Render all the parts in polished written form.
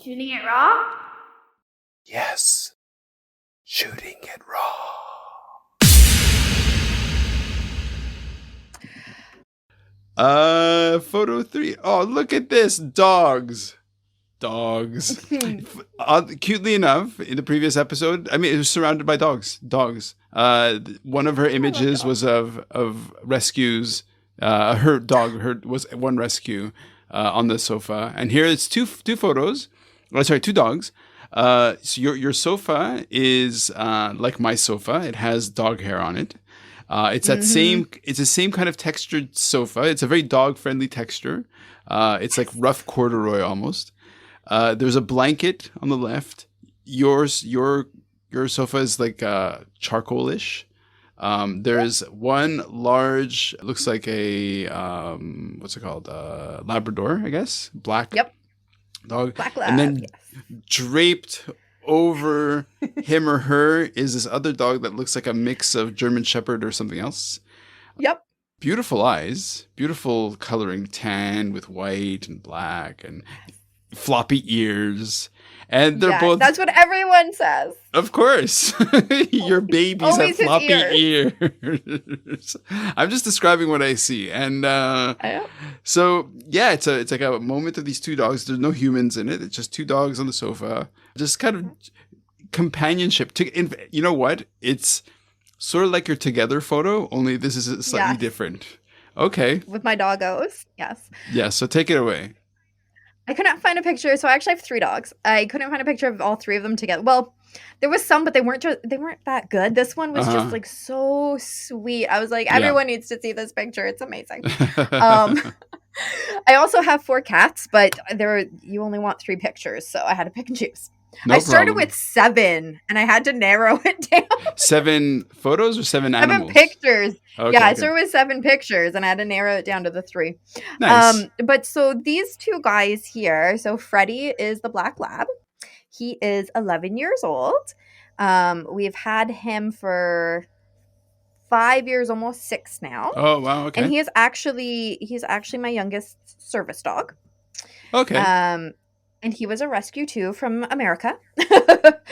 Shooting it raw? Yes. Shooting it raw. Photo 3. Oh, look at this. Dogs. Cutely enough, in the previous episode, I mean, it was surrounded by dogs. One of her images was of rescues. Her dog was one rescue on the sofa, and here it's two photos. Oh, sorry, two dogs. So your sofa is like my sofa. It has dog hair on it. It's that same. It's the same kind of textured sofa. It's a very dog friendly texture. It's like rough corduroy almost. There's a blanket on the left. Your sofa is like charcoalish. There's one large, looks like a what's it called? Labrador, I guess. Black. Yep. Dog. Black lab. And then yes. draped over him or her is this other dog that looks like a mix of German Shepherd or something else. Yep. Beautiful eyes, beautiful coloring, tan with white and black, and floppy ears. And they're both. That's what everyone says. Of course. Your babies Always have floppy his ears. I'm just describing what I see. And so, yeah, it's like a moment of these two dogs. There's no humans in it. It's just two dogs on the sofa. Just kind of companionship. You know what? It's sort of like your together photo, only this is slightly different. Okay. With my doggos. Yes. Yeah, so take it away. I couldn't find a picture, so I actually have 3 dogs. I couldn't find a picture of all 3 of them together. Well, there was some, but they weren't that good. This one was just like so sweet. I was like, everyone needs to see this picture. It's amazing. I also have 4 cats, but you only want 3 pictures, so I had to pick and choose. I started with 7, and I had to narrow it down. 7 photos or 7 animals? 7 pictures. Okay, I started with 7 pictures, and I had to narrow it down to the 3. Nice. But so these 2 guys here. So Freddie is the black lab. He is 11 years old. We've had him for 5 years, almost 6 now. Oh wow! Okay. And he's actually my youngest service dog. Okay. And he was a rescue too from America.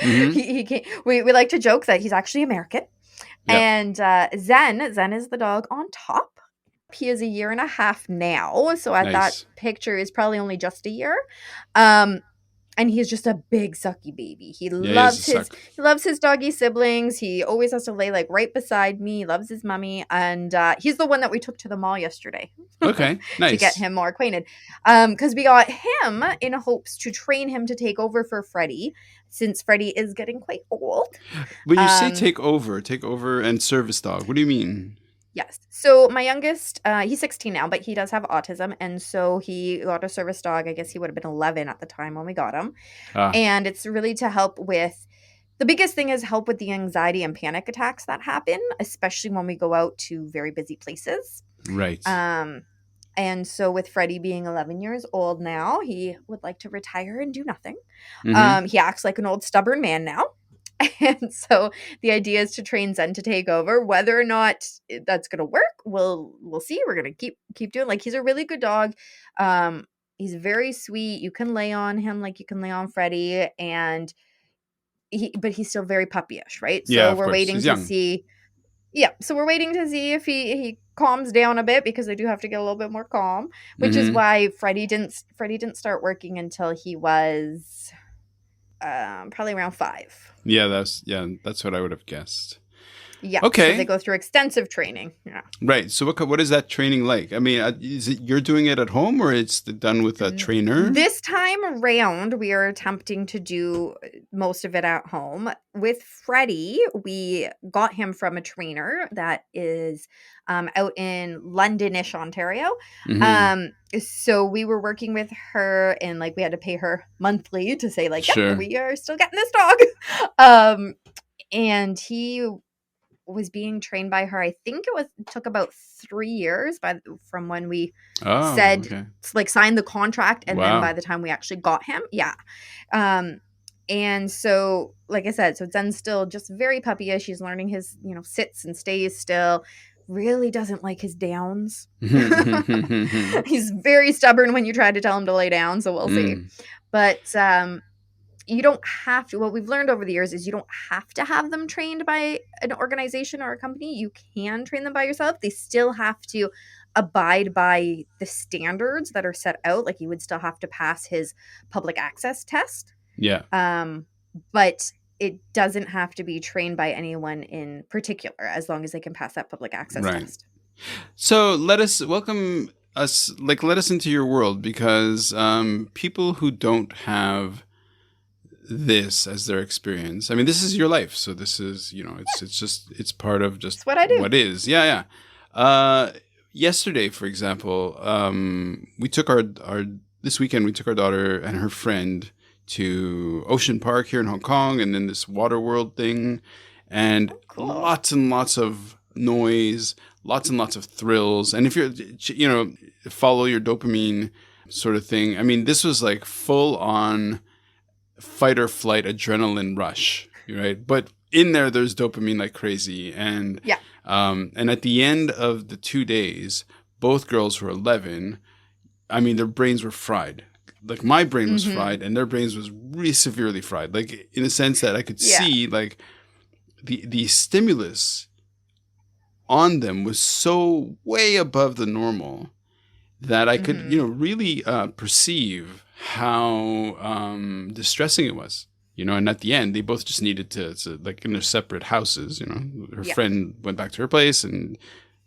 He came, we like to joke that he's actually American. Yep. And Zen is the dog on top. He is 1.5 years now. So at that picture is probably only just a year. And he's just a big sucky baby. He loves his doggy siblings. He always has to lay like right beside me. He loves his mummy. And he's the one that we took to the mall yesterday. Okay, nice. To get him more acquainted. Because we got him in hopes to train him to take over for Freddie, since Freddie is getting quite old. When you say take over and service dog, what do you mean? Yes. So my youngest, he's 16 now, but he does have autism. And so he got a service dog. I guess he would have been 11 at the time when we got him. And it's really to help with, the biggest thing is help with the anxiety and panic attacks that happen, especially when we go out to very busy places. Right. And so with Freddie being 11 years old now, he would like to retire and do nothing. He acts like an old stubborn man now. And so the idea is to train Zen to take over. Whether or not that's going to work, we'll see. We're going to keep doing. Like, he's a really good dog. He's very sweet. You can lay on him like you can lay on Freddie, but he's still very puppyish, right? So we're waiting to see. Yeah, so we're waiting to see if he calms down a bit, because they do have to get a little bit more calm, which is why Freddie didn't start working until he was probably around 5. Yeah, that's what I would have guessed. Yeah. Okay. So they go through extensive training. Yeah. Right. So what is that training like? I mean, is it you're doing it at home, or it's done with a trainer? This time around, we are attempting to do most of it at home. With Freddie, we got him from a trainer that is out in London-ish, Ontario. So we were working with her, and like we had to pay her monthly to say like, sure. Yep, we are still getting this dog. And he was being trained by her. I think it took about 3 years from when we signed the contract, and then by the time we actually got him. Yeah. And so, like I said, so Zen's still just very puppyish. She's learning his, sits and stays still. Really doesn't like his downs. He's very stubborn when you try to tell him to lay down, so we'll see. But you don't have to. What we've learned over the years is you don't have to have them trained by an organization or a company. You can train them by yourself. They still have to abide by the standards that are set out. Like, you would still have to pass his public access test. Yeah. But it doesn't have to be trained by anyone in particular, as long as they can pass that public access test. So let us into your world, because people who don't have this as their experience, I mean, this is your life, so this is, it's part of just it's what I do. What is. Yeah. Yesterday, for example, we took this weekend we took our daughter and her friend to Ocean Park here in Hong Kong, and then this water world thing, and cool. Lots and lots of noise, lots and lots of thrills. And if you're, follow your dopamine sort of thing, I mean, this was like full on fight or flight adrenaline rush, right? But in there's dopamine like crazy. And and at the end of the 2 days, both girls were 11. I mean, their brains were fried. Like, my brain was fried, and their brains was really severely fried. Like, in a sense that I could see, like, the stimulus on them was so way above the normal that I could, really perceive how distressing it was. And at the end, they both just needed to like, in their separate houses, her friend went back to her place and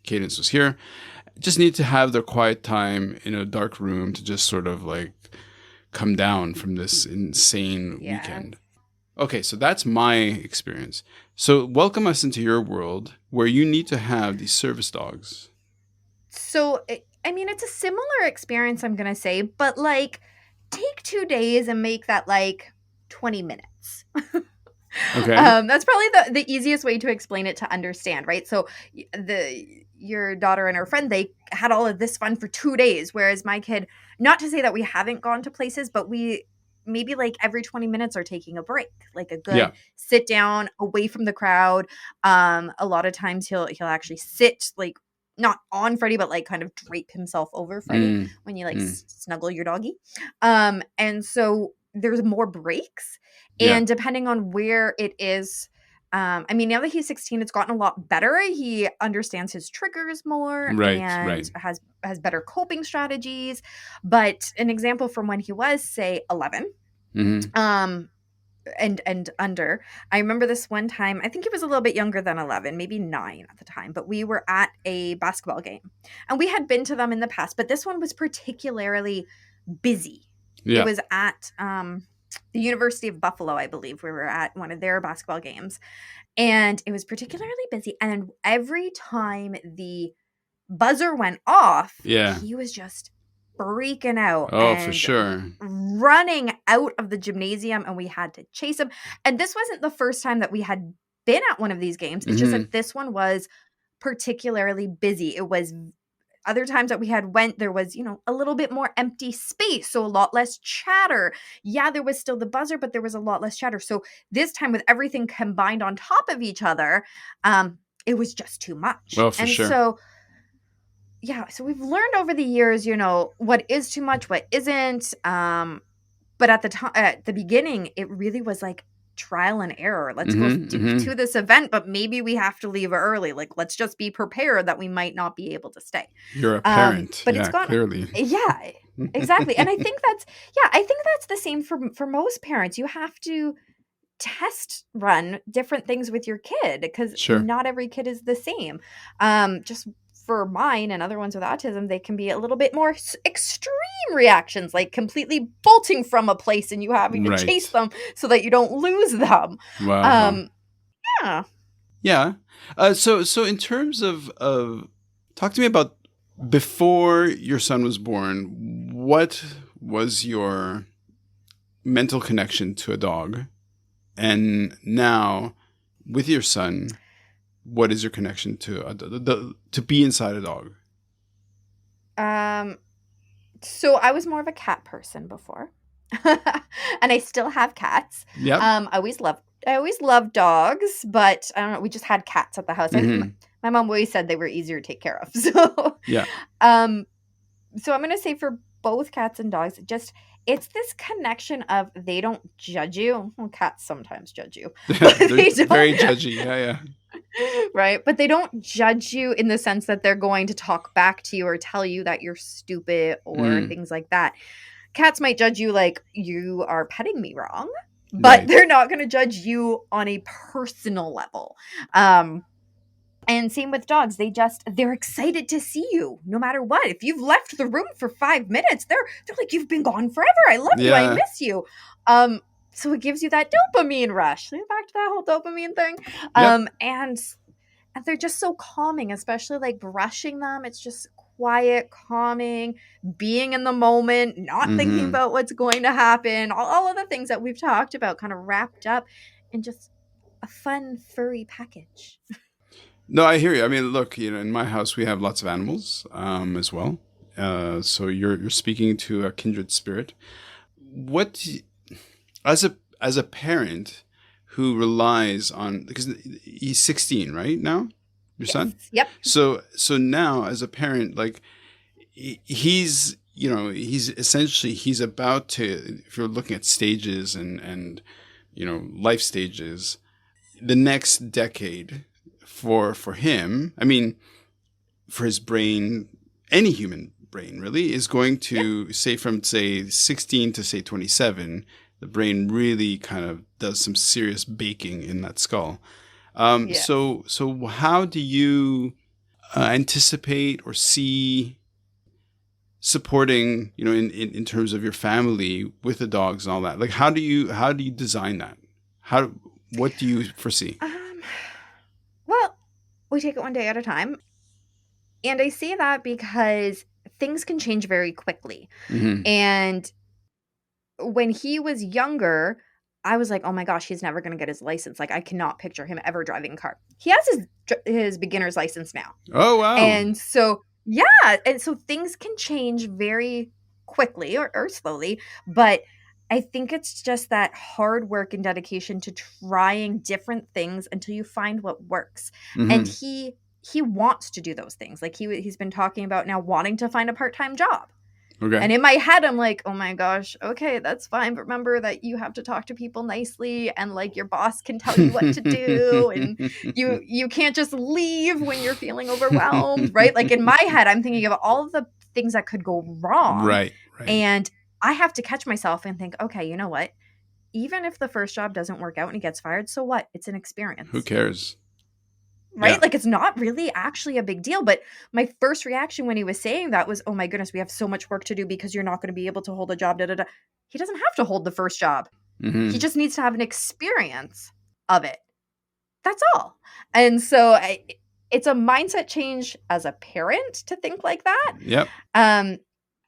Cadence was here. Just need to have their quiet time in a dark room to just sort of like come down from this insane weekend. Okay, so that's my experience. So welcome us into your world where you need to have these service dogs. So, I mean, it's a similar experience, I'm going to say, but like, take 2 days and make that like 20 minutes. Okay. That's probably the easiest way to explain it to understand, right? So your daughter and her friend, they had all of this fun for 2 days, whereas my kid, not to say that we haven't gone to places, but we maybe like every 20 minutes are taking a break, like a good sit down away from the crowd. A lot of times he'll actually sit like not on Freddie, but like kind of drape himself over Freddie when you like snuggle your doggy. And so there's more breaks, and depending on where it is, I mean, now that he's 16, it's gotten a lot better. He understands his triggers more and has better coping strategies. But an example from when he was, say, 11, and under, I remember this one time, I think he was a little bit younger than 11, maybe 9 at the time, but we were at a basketball game, and we had been to them in the past, but this one was particularly busy. It was at the University of Buffalo, I believe. We were at one of their basketball games, and it was particularly busy. And every time the buzzer went off, he was just freaking out. For sure. Running out of the gymnasium, and we had to chase him. And this wasn't the first time that we had been at one of these games. It's just that this one was particularly busy. It was other times that we had went, there was, a little bit more empty space, so a lot less chatter. Yeah, there was still the buzzer, but there was a lot less chatter. So this time, with everything combined on top of each other, it was just too much. Well, for sure. So, so we've learned over the years, what is too much, what isn't. But at the beginning, it really was like trial and error. Let's go to this event, but maybe we have to leave early. Like, let's just be prepared that we might not be able to stay. You're a parent, but it's gone clearly. Yeah, exactly. And I think that's the same for most parents. You have to test run different things with your kid, because not every kid is the same. Just for mine and other ones with autism, they can be a little bit more extreme reactions, like completely bolting from a place and you having to chase them so that you don't lose them. Wow. So in terms of talk to me about before your son was born, what was your mental connection to a dog? And now with your son, what is your connection to to be inside a dog? So I was more of a cat person before, and I still have cats. Yeah. I always loved dogs, but I don't know. We just had cats at the house. My mom always said they were easier to take care of. So yeah. So I'm gonna say for both cats and dogs, it's this connection of they don't judge you. Well, cats sometimes judge you, but They're they don't. very judgy. Yeah, Right? But they don't judge you in the sense that they're going to talk back to you or tell you that you're stupid or yeah. things like that. Cats might judge you like you are petting me wrong, but Right. they're not going to judge you on a personal level. And same with dogs. They're excited to see you no matter what. If you've left the room for 5 minutes, they're like, you've been gone forever. I love you. I Yeah. miss you. So it gives you that dopamine rush. Back to that whole dopamine thing. Yep. And they're just so calming, especially like brushing them. It's just quiet, calming, being in the moment, not thinking Hmm. about what's going to happen. All of the things that we've talked about kind of wrapped up in just a fun, furry package. No, I hear you. I mean, look, in my house we have lots of animals as well. So you're speaking to a kindred spirit. What as a parent who relies on, because he's 16 right now, your Yes. son. Yep. So now as a parent, like he's he's about to, if you're looking at stages and life stages, the next decade for him, I mean, for his brain, any human brain really is going to say from say 16 to say 27, the brain really kind of does some serious baking in that skull. Yeah. So how do you anticipate or see supporting, in terms of your family with the dogs and all that? Like, how do you design that? What do you foresee? Well, we take it one day at a time. And I say that because things can change very quickly. Hmm. And when he was younger, I was like, oh my gosh, he's never going to get his license. Like, I cannot picture him ever driving a car. He has his beginner's license now. Oh, wow. And so, yeah. And so things can change very quickly or slowly. But I think it's just that hard work and dedication to trying different things until you find what works. And Hmm. he wants to do those things. Like he's been talking about now wanting to find a part-time job. Okay. And in my head, I'm like, oh my gosh, okay, that's fine. But remember that you have to talk to people nicely and like your boss can tell you what to do. And you can't just leave when you're feeling overwhelmed, right? Like in my head, I'm thinking of all of the things that could go wrong. Right, right. And I have to catch myself and think, okay, you know what? Even if the first job doesn't work out and he gets fired, so what? It's an Who experience. cares? Right? Yeah. Like it's not really actually a big deal. But my first reaction when he was saying that was, oh my goodness, we have so much work to do because you're not going to be able to hold a job. Da, da, da. He doesn't have to hold the first job. He Hmm. just needs to have an experience of it. That's all. And so it's a mindset change as a parent to think like that. Yep.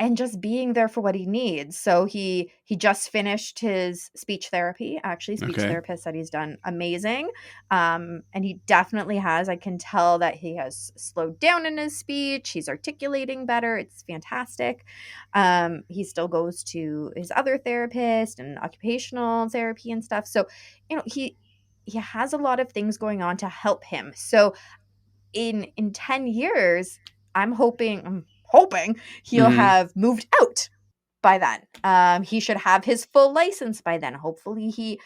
And just being there for what he needs. So he just finished his speech therapy. Actually, speech Okay. therapist said he's done amazing. And he definitely has. I can tell that he has slowed down in his speech. He's articulating better. It's fantastic. He still goes to his other therapist and occupational therapy and stuff. So, he has a lot of things going on to help him. So in 10 years, I'm hoping he'll Hmm. have moved out by then. He should have his full license by then. Hopefully he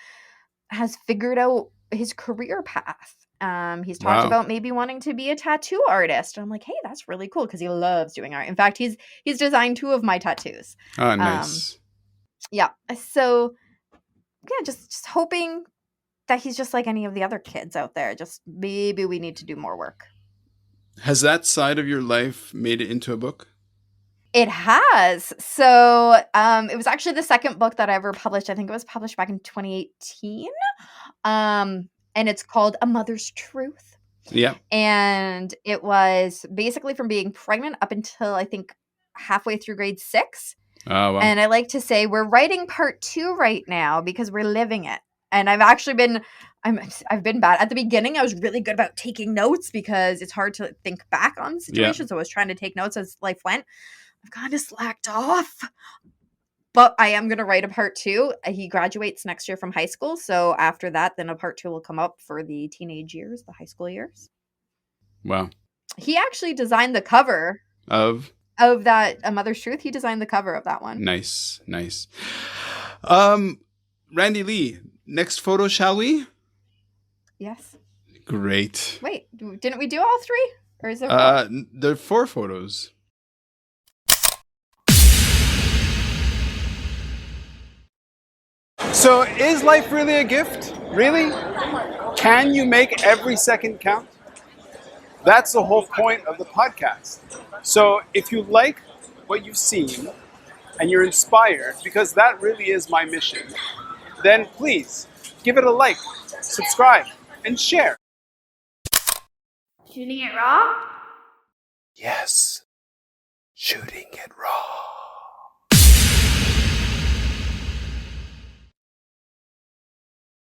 has figured out his career path. He's talked Wow. about maybe wanting to be a tattoo artist. I'm like, hey, that's really cool because he loves doing art. In fact, he's designed 2 of my tattoos. Ah, Um, nice. yeah. So yeah, just hoping that he's just like any of the other kids out there. Just maybe we need to do more work. Has that side of your life made it into a book? It has. So it was actually the second book that I ever published. I think it was published back in 2018. And it's called A Mother's Truth. Yeah. And it was basically from being pregnant up until I think halfway through grade 6. Oh, wow. And I like to say we're writing part 2 right now because we're living it. And I've been bad. At the beginning, I was really good about taking notes because it's hard to think back on situations. So I was trying to take notes as life went. I've kind of slacked off. But I am going to write a part 2. He graduates next year from high school. So after that, then a part 2 will come up for the teenage years, the high school years. Wow. He actually designed the cover Of? of that A Mother's Truth. He designed the cover of that one. Nice. Randi-Lee, next photo, shall we? Yes. Great. Wait, didn't we do all three? Or is there four? There are 4 photos. So is life really a gift? Really? Can you make every second count? That's the whole point of the podcast. So if you like what you've seen and you're inspired, because that really is my mission, then please give it a like, subscribe, and share. Shooting it raw? Yes, shooting it raw.